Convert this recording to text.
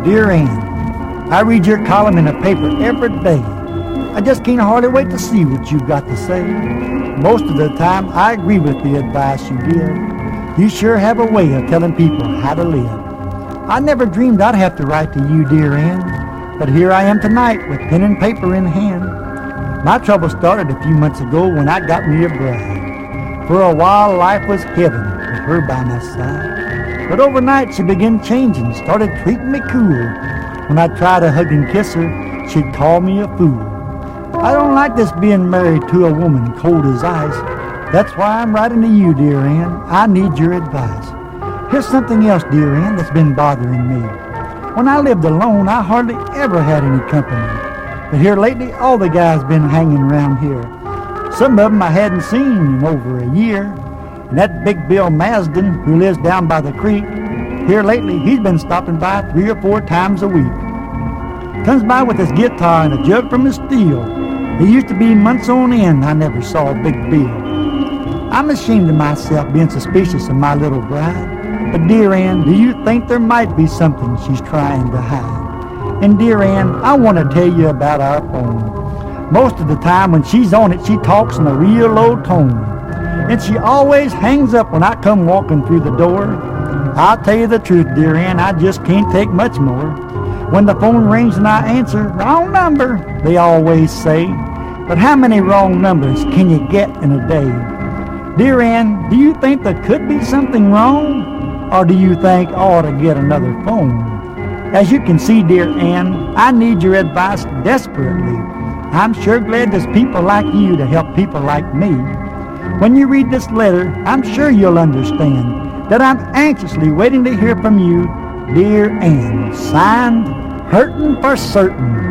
Dear Ann, I read your column in the paper every day. I just can't hardly wait to see what you've got to say. Most of the time, I agree with the advice you give. You sure have a way of telling people how to live. I never dreamed I'd have to write to you, dear Ann, but here I am tonight with pen and paper in hand. My trouble started a few months ago when I got me a bride. For a while, life was heaven with her by my side. But overnight, she began changing, started treating me cool. When I tried to hug and kiss her, she'd call me a fool. I don't like this being married to a woman cold as ice. That's why I'm writing to you, dear Ann. I need your advice. Here's something else, dear Ann, that's been bothering me. When I lived alone, I hardly ever had any company. But here lately, all the guys been hanging around here. Some of them I hadn't seen in over a year. And that big Bill Masden, who lives down by the creek, here lately, he's been stopping by 3 or 4 times a week. Comes by with his guitar and a jug from his steel. It used to be months on end I never saw a big Bill. I'm ashamed of myself being suspicious of my little bride. But dear Ann, do you think there might be something she's trying to hide? And dear Ann, I want to tell you about our phone. Most of the time when she's on it, she talks in a real low tone. And she always hangs up when I come walking through the door. I'll tell you the truth, dear Ann, I just can't take much more. When the phone rings and I answer, wrong number, they always say. But how many wrong numbers can you get in a day? Dear Ann, do you think there could be something wrong? Or do you think I ought to get another phone? As you can see, dear Ann, I need your advice desperately. I'm sure glad there's people like you to help people like me. When you read this letter, I'm sure you'll understand that I'm anxiously waiting to hear from you, dear Ann. Signed, Hurtin' for Certain.